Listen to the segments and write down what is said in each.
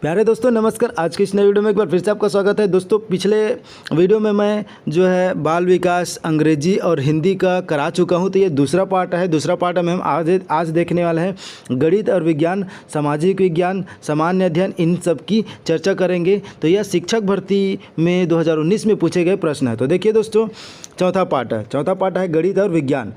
प्यारे दोस्तों नमस्कार। आज की इस नई वीडियो में एक बार फिर से आपका स्वागत है। दोस्तों पिछले वीडियो में मैं जो है बाल विकास, अंग्रेजी और हिंदी का करा चुका हूं, तो ये दूसरा पार्ट है। दूसरा पार्ट में हम आज देखने वाले हैं गणित और विज्ञान, सामाजिक विज्ञान, सामान्य अध्ययन, इन सब की चर्चा करेंगे। तो यह शिक्षक भर्ती में 2019 में पूछे गए प्रश्न है। तो देखिए दोस्तों, चौथा पार्ट है गणित और विज्ञान।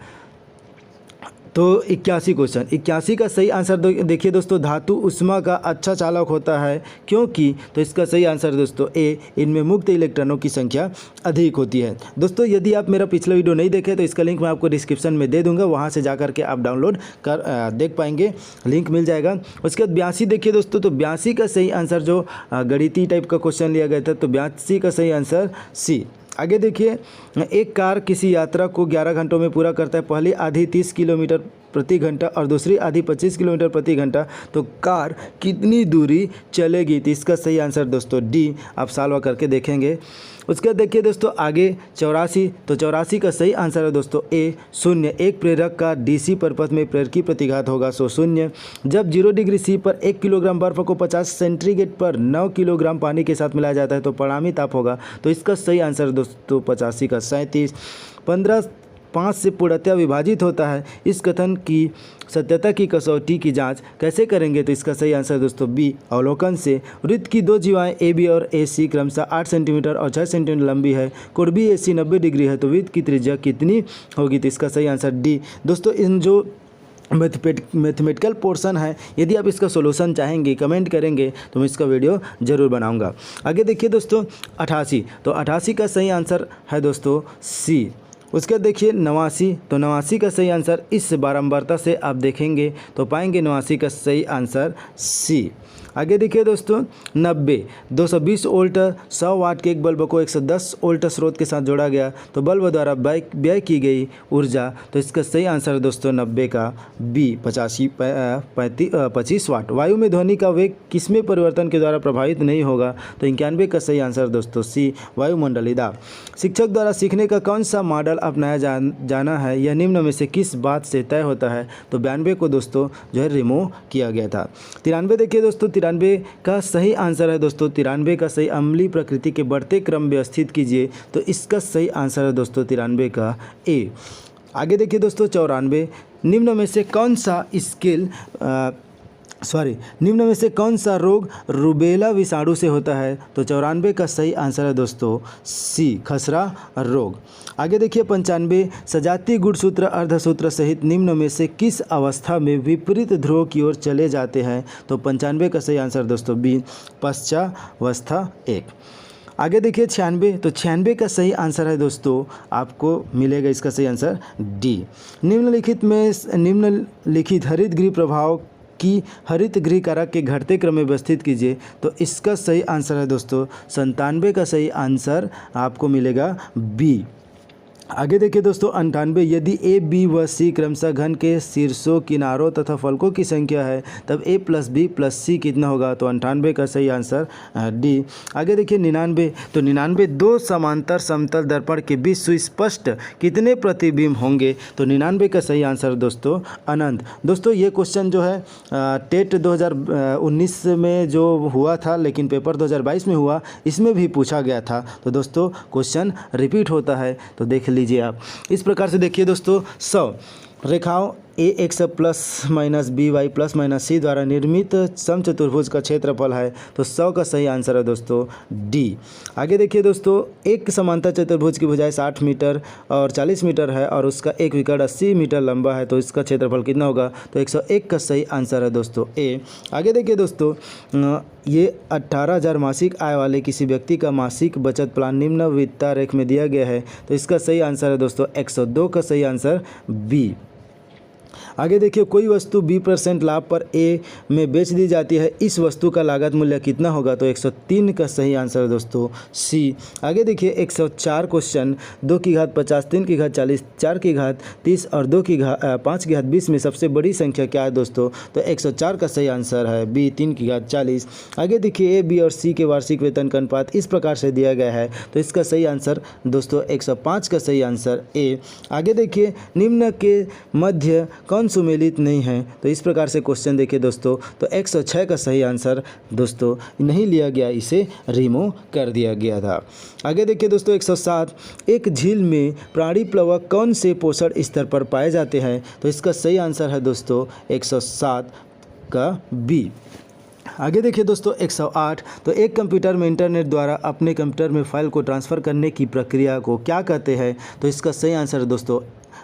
तो 81 क्वेश्चन, 81 का सही आंसर देखिए दोस्तों, धातु उष्मा का अच्छा चालक होता है क्योंकि, तो इसका सही आंसर दोस्तों ए, इनमें मुक्त इलेक्ट्रॉनों की संख्या अधिक होती है। दोस्तों यदि आप मेरा पिछला वीडियो नहीं देखे तो इसका लिंक मैं आपको डिस्क्रिप्शन में दे दूंगा, वहां से जाकर के आप डाउनलोड कर देख पाएंगे, लिंक मिल जाएगा। उसके बाद 82 देखिए दोस्तों, तो 82 का सही आंसर जो गणितीय टाइप का क्वेश्चन लिया गया था, तो 82 का सही आंसर सी। आगे देखिए, एक कार किसी यात्रा को 11 घंटों में पूरा करता है। पहली आधी 30 किलोमीटर प्रति घंटा और दूसरी आधी 25 किलोमीटर प्रति घंटा, तो कार कितनी दूरी चलेगी? तो इसका सही आंसर दोस्तों डी, आप सॉल्व करके देखेंगे। उसके बाद देखिए दोस्तों आगे 84, तो 84 का सही आंसर है दोस्तों ए, शून्य। एक प्रेरक का डीसी परपथ में प्रेरकी प्रतिघात होगा सो शून्य। जब 0 डिग्री सी पर 1 किलोग्राम बर्फ को 50 सेंटीग्रेड पर 9 किलोग्राम पानी के साथ मिलाया जाता है तो परिणामी ताप होगा। तो इसका सही आंसर दोस्तों 85 का 37। 15 5 से पूर्णतः विभाजित होता है, इस कथन की सत्यता की कसौटी की जांच कैसे करेंगे? तो इसका सही आंसर दोस्तों बी, अवलोकन से। वृत्त की दो जीवाएं ए बी और ए सी क्रमशः 8 सेंटीमीटर और 6 सेंटीमीटर लंबी है। कुर्बी ए सी 90 डिग्री है, तो वृत्त की त्रिज्या कितनी होगी? तो इसका सही आंसर डी। दोस्तों इन जो मैथमेटिकल पोर्शन है, यदि आप इसका सॉल्यूशन चाहेंगे, कमेंट करेंगे तो मैं इसका वीडियो ज़रूर बनाऊंगा। आगे देखिए दोस्तों 88, तो 88 का सही आंसर है दोस्तों सी। उसके देखिए 89, तो 89 का सही आंसर, इस बारंबारता से आप देखेंगे तो पाएंगे 89 का सही आंसर सी। आगे देखिए दोस्तों 90, 220 वोल्ट 100 वाट के एक बल्ब को 110 वोल्ट स्रोत के साथ जोड़ा गया, तो बल्ब द्वारा व्यय की गई ऊर्जा, तो इसका सही आंसर है दोस्तों 90 का बी, 25 वाट। वायु में ध्वनि का वेग किसमें परिवर्तन के द्वारा प्रभावित नहीं होगा? तो 91 का सही आंसर दोस्तों सी, वायुमंडलीय दाब। शिक्षक द्वारा सीखने का कौन सा मॉडल अपनाया जाना है, यह निम्न में से किस बात से तय होता है? तो 92 को दोस्तों जो है रिमूव किया गया था। 93 देखिए दोस्तों, 93 का सही आंसर है दोस्तों, 93 का सही, अम्लीय प्रकृति के बढ़ते क्रम व्यवस्थित कीजिए, तो इसका सही आंसर है दोस्तों 93 का ए। आगे देखिए दोस्तों 94, निम्न में से कौन सा रोग रूबेला विषाणु से होता है? तो 94 का सही आंसर है दोस्तों सी, खसरा रोग। आगे देखिए 95, सजातीय गुणसूत्र अर्धसूत्र सहित निम्न में से किस अवस्था में विपरीत ध्रुव की ओर चले जाते हैं? तो 95 का सही आंसर दोस्तों बी, पश्चावस्था 1। आगे देखिए 96, तो 96 का सही आंसर है दोस्तों, आपको मिलेगा इसका सही आंसर डी। निम्नलिखित हरित गृह प्रभाव की हरित गृह कारक के घटते क्रम में व्यवस्थित कीजिए, तो इसका सही आंसर है दोस्तों 97 का सही आंसर आपको मिलेगा बी। आगे देखिए दोस्तों 98, यदि ए बी व सी क्रमशः घन के शीर्षों, किनारों तथा फलकों की संख्या है, तब ए प्लस बी प्लस सी कितना होगा? तो 98 का सही आंसर डी। आगे देखिए 99, तो 99, दो समांतर समतल दर्पण के बीच सुस्पष्ट कितने प्रतिबिंब होंगे? तो 99 का सही आंसर दोस्तों अनंत। दोस्तों ये क्वेश्चन जो है टेट 2019 में जो हुआ था, लेकिन पेपर 2022 में हुआ, इसमें भी पूछा गया था। तो दोस्तों क्वेश्चन रिपीट होता है, तो देख लीजिए आप। इस प्रकार से देखिए दोस्तों 100 रेखाओं a x plus minus b y plus minus c द्वारा निर्मित समचतुर्भुज का क्षेत्रफल है, तो 100 का सही आंसर है दोस्तों डी। आगे देखिए दोस्तों, एक समांतर चतुर्भुज की भुजाएं 60 मीटर और 40 मीटर है और उसका एक विकर्ण 80 मीटर लंबा है, तो इसका क्षेत्रफल कितना होगा? तो 101 का सही आंसर है दोस्तों ए। आगे देखिए दोस्तों, ये 18,000 मासिक आय वाले किसी व्यक्ति का मासिक बचत प्लान निम्न वित्त रेख में दिया गया है, तो इसका सही आंसर है दोस्तों 102 का सही आंसर बी। आगे देखिए, कोई वस्तु 20% लाभ पर ए में बेच दी जाती है, इस वस्तु का लागत मूल्य कितना होगा? तो 103 का सही आंसर है दोस्तों सी। आगे देखिए 104 क्वेश्चन, 2 की घात 50, 3 की घात 40, 4 की घात 30 और 5 की घात 20 में सबसे बड़ी संख्या क्या है दोस्तों? तो 104 का सही आंसर है बी, 3 की घात 40। आगे देखिए ए बी और सी के वार्षिक वेतन का अनुपात इस प्रकार से दिया गया है, तो इसका सही आंसर दोस्तों 105 का सही आंसर ए। आगे देखिए, निम्न के मध्य कौन कौन सुमेलित नहीं है? तो इस प्रकार से क्वेश्चन देखिए दोस्तों, तो 106 का सही आंसर दोस्तों नहीं लिया गया, इसे रिमूव कर दिया गया था। आगे देखिए दोस्तों 107, एक झील में प्राणी प्लवक कौन से पोषण स्तर पर पाए जाते हैं? तो इसका सही आंसर है दोस्तों 107 का बी। आगे देखिए दोस्तों 108, तो एक कंप्यूटर में इंटरनेट द्वारा अपने कंप्यूटर में फाइल को ट्रांसफ़र करने की प्रक्रिया को क्या कहते हैं? तो इसका सही आंसर है दोस्तों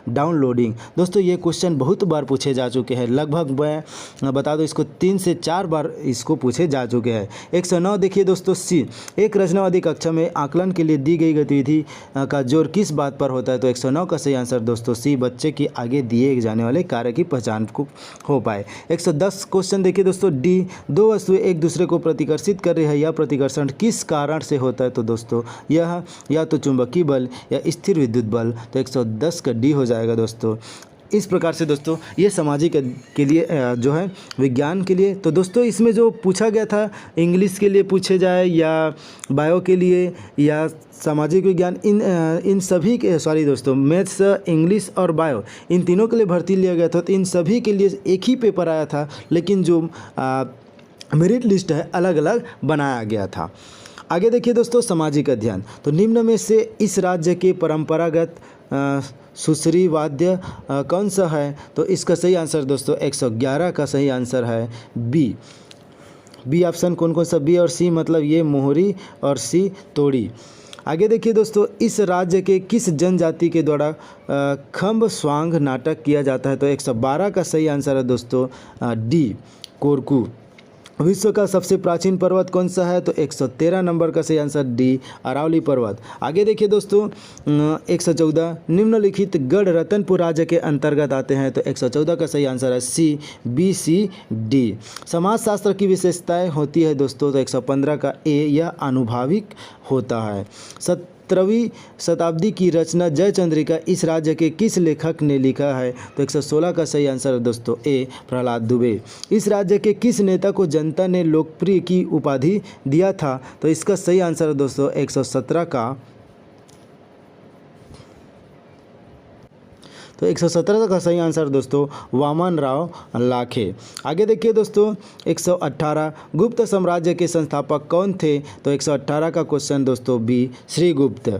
डाउनलोडिंग। दोस्तों ये क्वेश्चन बहुत बार पूछे जा चुके हैं, लगभग मैं बता दूं इसको 3 से 4 बार इसको पूछे जा चुके हैं। 109 देखिए दोस्तों सी, एक रचनावादी कक्षा में आकलन के लिए दी गई गतिविधि का जोर किस बात पर होता है? तो 109 का सही आंसर दोस्तों सी, बच्चे की आगे दिए जाने वाले कार्य की पहचान को हो पाए। 110 क्वेश्चन देखिए दोस्तों डी, दो वस्तुएं एक दूसरे को प्रतिकर्षित कर रही है, यह प्रतिकर्षण किस कारण से होता है? तो दोस्तों यह या तो चुंबकीय बल या स्थिर विद्युत बल। तो 110 का डी हो जाएगा दोस्तों। इस प्रकार से दोस्तों ये सामाजिक के लिए जो है विज्ञान के लिए, तो दोस्तों इसमें जो पूछा गया था इंग्लिश के लिए पूछे जाए या बायो के लिए या सामाजिक विज्ञान, इन सभी के दोस्तों मैथ्स, इंग्लिश और बायो, इन तीनों के लिए भर्ती लिया गया था। तो इन सभी के लिए एक ही पेपर आया था, लेकिन जो मेरिट लिस्ट है अलग अलग बनाया गया था। आगे देखिए दोस्तों सामाजिक अध्ययन, तो निम्न में से इस राज्य के परंपरागत सुश्री वाद्य कौन सा है? तो इसका सही आंसर दोस्तों 111 का सही आंसर है बी ऑप्शन। कौन कौन सा? बी और सी, मतलब ये मोहरी और सी तोड़ी। आगे देखिए दोस्तों, इस राज्य के किस जनजाति के द्वारा खम्ब स्वांग नाटक किया जाता है? तो 112 का सही आंसर है दोस्तों डी कोरकू। विश्व का सबसे प्राचीन पर्वत कौन सा है? तो 113 नंबर का सही आंसर डी अरावली पर्वत। आगे देखिए दोस्तों 114, निम्नलिखित गढ़ रतनपुर राज्य के अंतर्गत आते हैं? तो 114 का सही आंसर है सी, बी, सी, डी। समाजशास्त्र की विशेषताएं होती है दोस्तों? तो 115 का ए, यह अनुभाविक होता है। 17वीं शताब्दी की रचना जयचंद्रिका इस राज्य के किस लेखक ने लिखा है? तो 116 का सही आंसर है दोस्तों ए, प्रहलाद दुबे। इस राज्य के किस नेता को जनता ने लोकप्रिय की उपाधि दिया था? तो इसका सही आंसर है दोस्तों 117 का, तो 117 का सही आंसर दोस्तों वामन राव लाखे। आगे देखिए दोस्तों 118, गुप्त साम्राज्य के संस्थापक कौन थे? तो 118 का क्वेश्चन दोस्तों बी, श्रीगुप्त।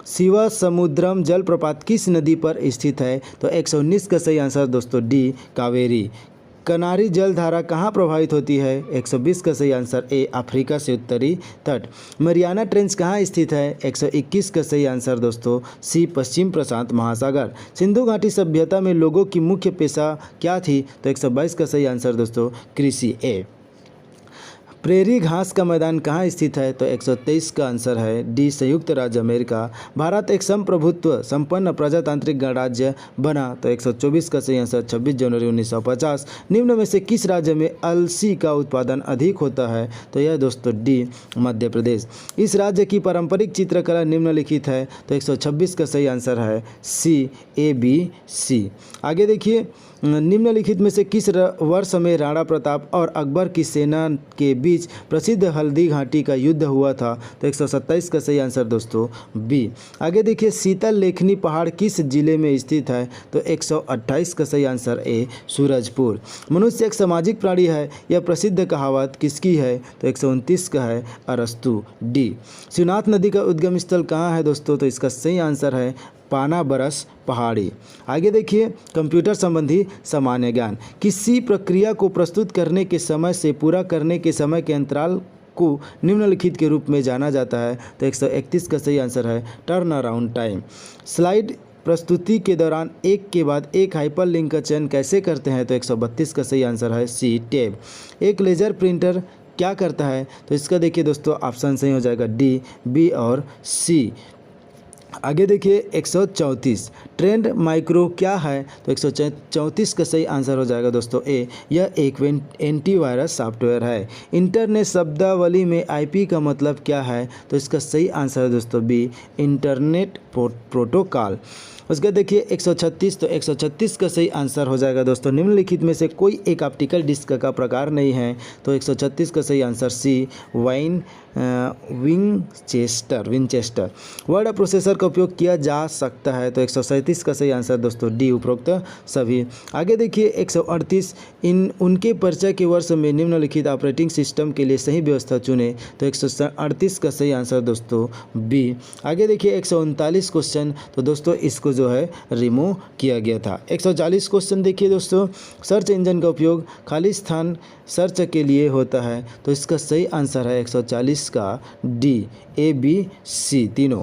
शिवा समुद्रम जलप्रपात किस नदी पर स्थित है? तो 119 का सही आंसर दोस्तों डी, कावेरी। कनारी जलधारा कहाँ प्रभावित होती है? 120 का सही आंसर ए, अफ्रीका से उत्तरी तट। मरियाना ट्रेंच कहाँ स्थित है? 121 का सही आंसर दोस्तों सी, पश्चिम प्रशांत महासागर। सिंधु घाटी सभ्यता में लोगों की मुख्य पेशा क्या थी? तो 122 का सही आंसर दोस्तों कृषि ए। प्रेरी घास का मैदान कहाँ स्थित है? तो 123 का आंसर है डी, संयुक्त राज्य अमेरिका। भारत एक संप्रभुत्व संपन्न प्रजातांत्रिक गणराज्य बना? तो 124 का सही आंसर 26 जनवरी 1950। निम्न में से किस राज्य में अलसी का उत्पादन अधिक होता है? तो यह दोस्तों डी, मध्य प्रदेश। इस राज्य की पारंपरिक चित्रकला निम्नलिखित है? तो 126 का सही आंसर है सी, ए, बी, सी। आगे देखिए निम्नलिखित में से किस वर्ष में राणा प्रताप और अकबर की सेना के बीच प्रसिद्ध हल्दी घाटी का युद्ध हुआ था? तो 127 का सही आंसर दोस्तों बी। आगे देखिए शीतल लेखनी पहाड़ किस जिले में स्थित है? तो 128 का सही आंसर ए, सूरजपुर। मनुष्य एक सामाजिक प्राणी है, यह प्रसिद्ध कहावत किसकी है? तो 129 का है अरस्तु, डी। शिवनाथ नदी का उद्गम स्थल कहाँ है दोस्तों? तो इसका सही आंसर है पाना बरस पहाड़ी। आगे देखिए कंप्यूटर संबंधी सामान्य ज्ञान, किसी प्रक्रिया को प्रस्तुत करने के समय से पूरा करने के समय के अंतराल को निम्नलिखित के रूप में जाना जाता है? तो 131 का सही आंसर है टर्न अराउंड टाइम। स्लाइड प्रस्तुति के दौरान एक के बाद एक हाइपरलिंक का चयन कैसे करते हैं? तो 132 का सही आंसर है सी, टैब। एक लेजर प्रिंटर क्या करता है? तो इसका देखिए दोस्तों ऑप्शन सही हो जाएगा डी, बी और सी। आगे देखिए 134, ट्रेंड माइक्रो क्या है? तो 134 का सही आंसर हो जाएगा दोस्तों ए, यह एक एंटीवायरस सॉफ्टवेयर है। इंटरनेट शब्दावली में आईपी का मतलब क्या है? तो इसका सही आंसर है दोस्तों बी, इंटरनेट प्रोटोकॉल। उसके देखिए 136, तो 136 का सही आंसर हो जाएगा दोस्तों। निम्नलिखित में से कोई एक ऑप्टिकल डिस्क का प्रकार नहीं है, तो 136 का सही आंसर सी वाइन विंचेस्टर। वर्ड प्रोसेसर का उपयोग किया जा सकता है, तो 137 का सही आंसर दोस्तों डी उपरोक्त सभी। आगे देखिए 138, उनके परिचय के वर्ष में निम्नलिखित ऑपरेटिंग सिस्टम के लिए सही व्यवस्था चुने, तो 138 का सही आंसर दोस्तों बी। आगे देखिए 139 क्वेश्चन, तो दोस्तों इसको जो है रिमूव किया गया था। 140 क्वेश्चन देखिए दोस्तों, सर्च इंजन का उपयोग खाली स्थान सर्च के लिए होता है, तो इसका सही आंसर है 140 का डी, ए बी सी तीनों।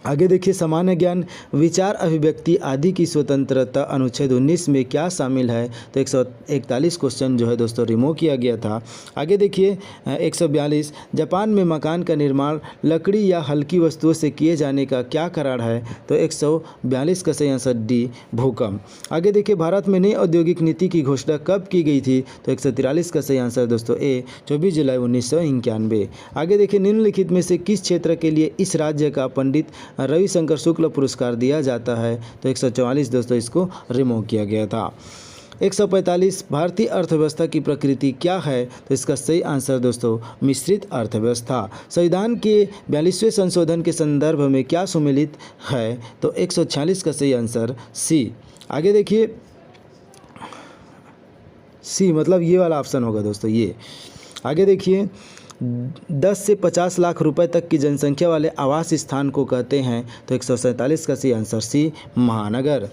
आगे देखिए सामान्य ज्ञान, विचार अभिव्यक्ति आदि की स्वतंत्रता अनुच्छेद 19 में क्या शामिल है, तो 141 क्वेश्चन जो है दोस्तों रिमूव किया गया था। आगे देखिए 142, जापान में मकान का निर्माण लकड़ी या हल्की वस्तुओं से किए जाने का क्या कारण है, तो 142 का सही आंसर डी भूकंप। आगे देखिए भारत में नई औद्योगिक नीति की घोषणा कब की गई थी, तो 143 का सही आंसर दोस्तों ए 24 जुलाई 1991। आगे देखिए निम्नलिखित में से किस क्षेत्र के लिए इस राज्य का पंडित रविशंकर शुक्ल पुरस्कार दिया जाता है, तो 144 दोस्तों इसको रिमूव किया गया था। 145, भारतीय अर्थव्यवस्था की प्रकृति क्या है, तो इसका सही आंसर दोस्तों मिश्रित अर्थव्यवस्था। संविधान के 42वें संशोधन के संदर्भ में क्या सम्मिलित है, तो 146 का सही आंसर सी। आगे देखिए सी मतलब ये वाला ऑप्शन होगा दोस्तों ये। आगे देखिए 10 से 50 लाख रुपए तक की जनसंख्या वाले आवास स्थान को कहते हैं, तो 147 का सही आंसर सी महानगर।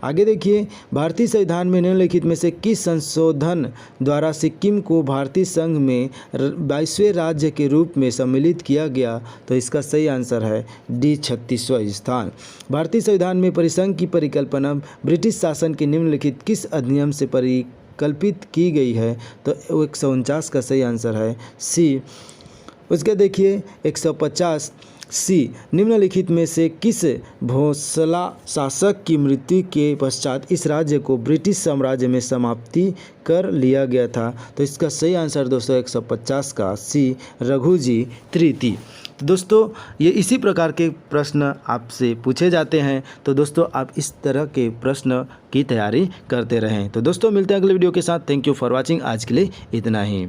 आगे देखिए भारतीय संविधान में निम्नलिखित में से किस संशोधन द्वारा सिक्किम को भारतीय संघ में 22वें राज्य के रूप में सम्मिलित किया गया, तो इसका सही आंसर है डी 36वां स्थान। भारतीय संविधान में परिसंघ की परिकल्पना ब्रिटिश शासन के निम्नलिखित किस अधिनियम से कल्पित की गई है, तो 149 का सही आंसर है सी। उसके देखिए 150 सी, निम्नलिखित में से किस भोसला शासक की मृत्यु के पश्चात इस राज्य को ब्रिटिश साम्राज्य में समाप्ति कर लिया गया था, तो इसका सही आंसर दोस्तों 150 का सी रघुजी तृतीय। तो दोस्तों ये इसी प्रकार के प्रश्न आपसे पूछे जाते हैं, तो दोस्तों आप इस तरह के प्रश्न की तैयारी करते रहें। तो दोस्तों मिलते हैं अगले वीडियो के साथ। Thank you for watching. आज के लिए इतना ही।